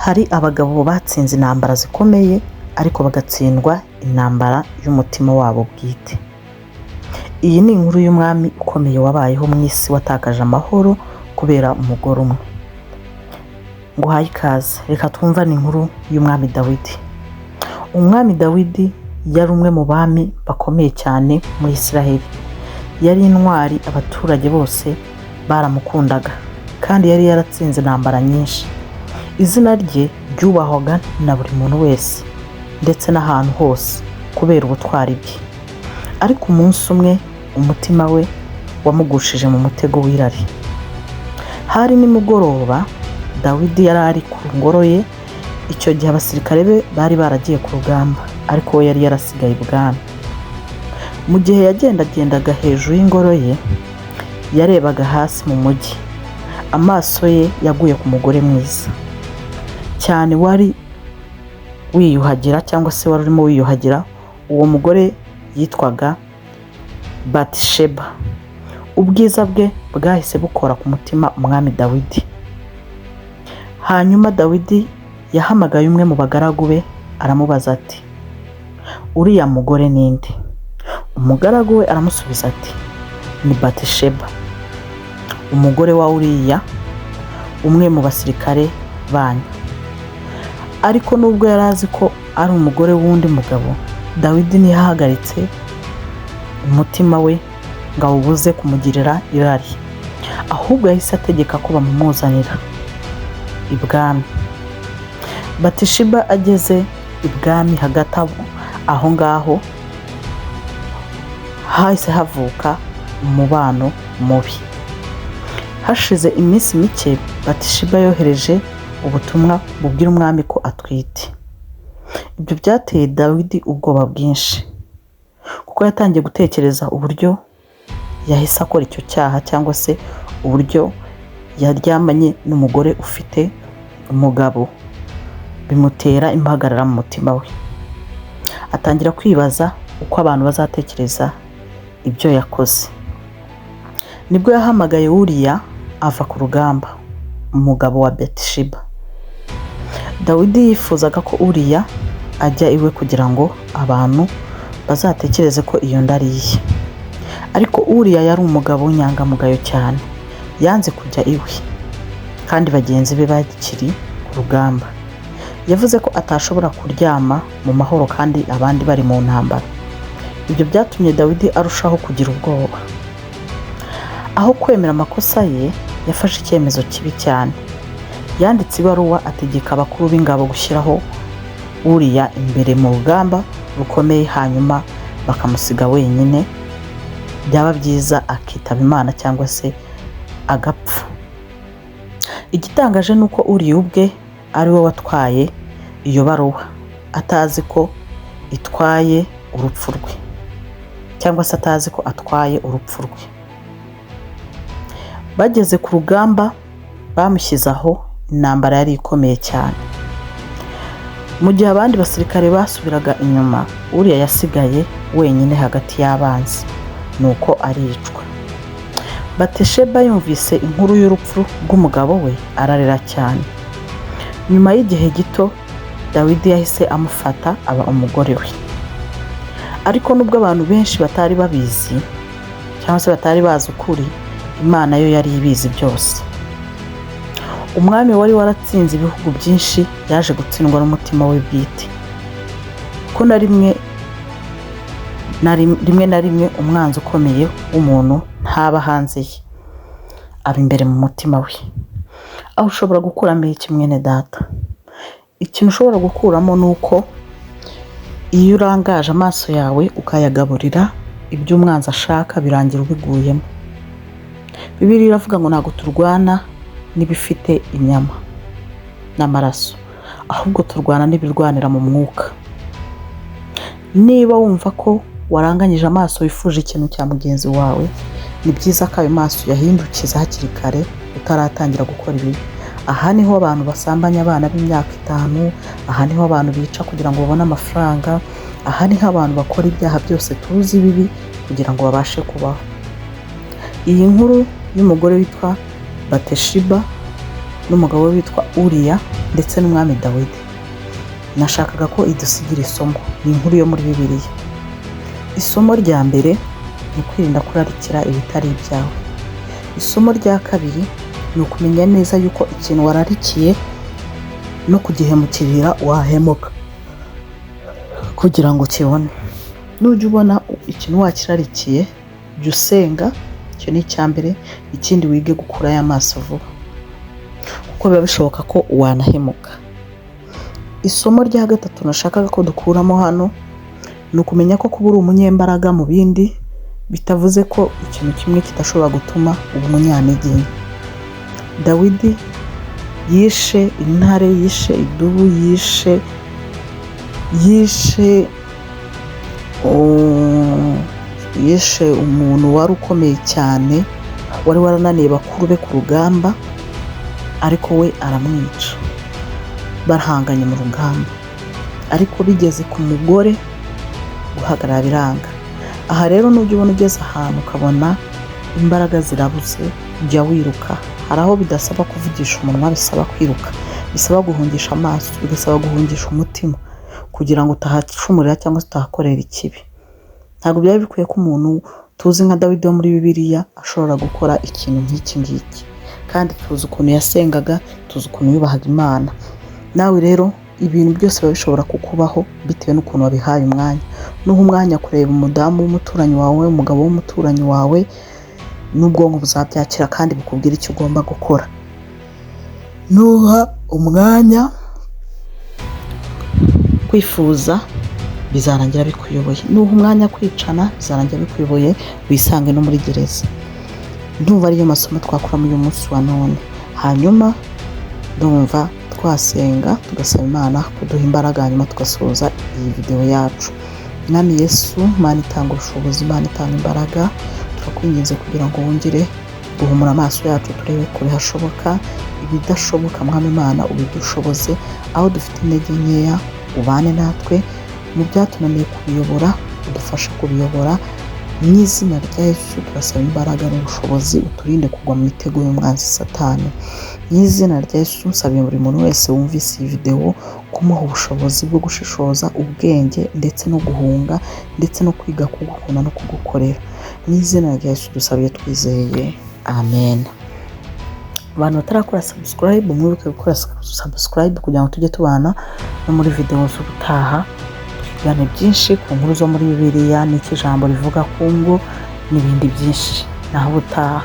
Hari abagabo batsinze intambara zikomeye ariko bagatsindwa intambara y'umutima wabo bwite. Iyi ni inkuru y'umwami ukomeye wabayeho mu isi watakaje amahoro kubera umugore umwe. Nguhaye ikaze, reka twumva ni inkuru y'umwami Dawidi. Umwami Dawidi yari umwe mu bami bakomeye cyane muri Isiraheli. Yari intwari, abaturage bose baramukundaga kandi yari yaratsinze intambara nyinshi. Izina rye ryubahwaga na buri muntu wese ndetse n'ahantu hose kubera ubutwari bwe. Ariko umunsi umwe umutima we wamugushije mu mutego w'irari. Hari nimugoroba, Dawidi yari ari ku ngoro ye. Icyo gihe abasirikare be bari baragiye ku rugamba ariko we yari yarasigaye ibwami. Mu gihe yagendagendaga hejuru y'ingoro ye, yarebaga hasi mu mujyi. Amaso ye yaguye ku mugore mwiza cyane wari wiyuhagira cyangwa se wari urimo wiyuhagira. Uwo mugore yitwaga Batisheba. Ubwiza bwe bwahise bukora ku mutima umwami Dawidi. Hanyuma Dawidi yahamagaye umwe mu bagaragu be aramubaza ati, uriya mugore ninde? Umugaragu we aramusubiza ati, ni Batisheba, umugore wa Uriya, umwe mu basirikare banyu. Ariko nubwo yari azi ko ari umugore w'undi mugabo, Dawidi ntiyahagaritse umutima we ngo awubuze kumugirira irari, ahubwo yahise ategeka ko bamumuzanira ibwami. Batisheba ageze ibwami, hagati aho ngaho hahise havuka umubano mubi. Hashize iminsi mike, Batisheba yohereje ubutumwa bubwira umwami ko atwite. Ibyo byateye Dawidi ubwoba bwinshi kuko yatangiye gutekereza uburyo yahise akora icyo cyaha cyangwa se uburyo yaryamanye n'umugore ufite umugabo. Bimutera impagarara mu mutima we. Atangira kwibaza uko abantu bazatekereza ibyo yakoze. Nibwo yahamagaye Uriya ava ku rugamba, umugabo wa Batisheba. Dawidi yifuzaga ko Uriya ajya iwe kugira ngo abantu bazatekereze ko iyo nda ari iye. Ariko Uriya yari umugabo w'inyangamugayo cyane, yanze kujya iwe kandi bagenzi be bakiri ku rugamba. Yavuze ko atashobora kuryama mu mahoro kandi abandi bari mu ntambara. Ibyo byatumye Dawidi arushaho kugira ubwoba. Aho kwemera amakosa ye, yafashe icyemezo kibi cyane. Yanditse ibaruwa ategeka abakuru b'ingabo gushyiraho Uriya imbere mu rugamba rukomeye, hanyuma bakamusiga wenyine. Byaba byiza akitaba Imana cyangwa se agapfa. Igitangaje ni uko Uriya ubwe ari we watwaye iyo baruwa, atazi ko itwaye urupfu rwe cyangwa se atazi ko atwaye urupfu rwe. Bageze ku rugamba, bamushyizeho. Intambara yari ikomeye cyane. Mu gihe abandi basirikare basubiraga inyuma, Uriya yasigaye wenyine hagati y'abanzi, nuko aricwa. Batisheba yumvise inkuru y'urupfu rw'umugabo we ararira cyane. Nyuma y'igihe gito, Dawidi yahise amufata aba umugore we. Ariko nubwo abantu benshi batari babizi cyangwa se batari bazi ukuri, Imana yo yari ibizi byose. Umwami wari waratsinze ibihugu byinshi yaje gutsindwa n'umutima we bwite. Ko rimwe na rimwe umwanzi ukomeye w'umuntu ntaba hanze ye, aba imbere mu mutima we. Aho ushobora gukuramo iki mwene data? Ikintu ushobora gukuramo ni uko iyo urangaje amaso yawe ukayagaburira ibyo umwanzi ashaka, birangira ubiguyemo. Bibiliya iravuga ngo ntabwo turwana n'ibifite inyama n'amaraso, ahubwo turwana n'ibirwanira mu mwuka. Niba wumva ko waranganyije amaso wifuje ikintu cya mugenzi wawe, ni byiza ko ayo maso yahindukiza hakiri kare utaratangira gukora ibibi. Aha niho abantu basambanya abana b'imyaka 5, aha niho abantu bica kugira ngo babone amafaranga, aha niho abantu bakora ibyaha byose tuzi bibi kugira ngo babashe kubaho. Iyi nkuru y'umugore witwa Batisheba n'umugabo we witwa Uriya ndetse n'umwami Dawidi. Nashakaga ko idusigira isomo, ni inkuru yo muri Bibiliya. Isomo rya mbere ni kwirinda kurarikira ibitari ibyawe. Isomo rya kabiri ni ukumenya neza yuko ikintu wararikiye no kugihemukirira wahemuka kugira ngo kibone. Nujya ubona ikintu wakirarikiye, jya usenga, icyo ni icya mbere. Ikindi wige gukurayo amaso vuba, kuko biba bishoboka ko wanahemuka. Isomo rya gatatu nashakaga ko dukuramo hano ni ukumenya ko kuba uri umunyembaraga mu bindi bitavuze ko ikintu kimwe kidashobora gutuma uba umunyantege nke. Dawidi yishe intare, yishe idubu, yishe umuntu wari ukomeye cyane, wari warananiye bakuru be ku rugamba, ariko we aramwica. Barahanganye mu rugamba, ariko bigeze ku mugore guhagarara biranga. Aha rero nujya ubona ugeze ahantu ukabona imbaraga zirabuze, jya wiruka. Hari aho bidasaba kuvugisha umunwa, bisaba kwiruka, bisaba guhungisha amaso, bigasaba guhungisha umutima kugira ngo utahacumurira cyangwa se utahakorera ikibi. Ntabwo byari bikwiye ko umuntu tuzi nka Dawidi wo muri Bibiliya ashobora gukora ikintu nk'iki ngiki, kandi tuzi ukuntu yasengaga, tuzi ukuntu yubahaga Imana. Nawe rero ibintu byose biba bishobora kukubaho bitewe n'ukuntu wabihaye umwanya. Nuha umwanya kureba umudamu w'umuturanyi wawe, umugabo w'umuturanyi wawe, n'ubwonko buzabyakira kandi bukubwira icyo ugomba gukora. Nuha umwanya kwifuza, bizarangira bikuyoboye. Nuha umwanya kwicana, bizarangira bikuyoboye, wisange no muri gereza. Ndumva ariyo masomo twakura muri uyu munsi wa none. Hanyuma ndumva twasenga tugasaba Imana kuduha imbaraga, hanyuma tugasoza iyi video yacu. Mwami Yesu, Imana itanga ubushobozi, Imana itanga imbaraga, turakwinginze kugira ngo wongere guhumura amaso yacu turebe kure hashoboka, ibidashoboka Mwami Imana ubidushoboze. Aho dufite intege nkeya ubane natwe, mu byatunaniye kubiyobora udufasha kubiyobora. Mu izina rya Yesu turasaba imbaraga n'ubushobozi, uturinde kugwa mu mitego y'umwanzi Satani. Mu izina rya Yesu nsabye buri muntu wese wumvise iyi video kumuha ubushobozi bwo gushishoza, ubwenge ndetse no guhunga, ndetse no kwiga kugukunda no kugukorera. Mu izina rya Yesu dusabiye twizeye, amen. Abantu batarakora subscribe, mwibuke gukora subscribe kugira ngo tujye tubana no muri video z'ubutaha. Twigane byinshi ku nkuru zo muri Bibiliya, n'iki jambo rivuga ku ngo, n'ibindi byinshi. Naho ubutaha.